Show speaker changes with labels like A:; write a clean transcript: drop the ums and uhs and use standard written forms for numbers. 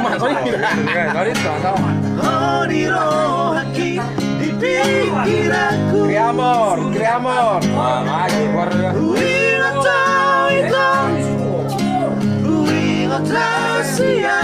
A: Sorry, crea amor.
B: Uwi nggak tahu itu, uwi nggak tahu siapa.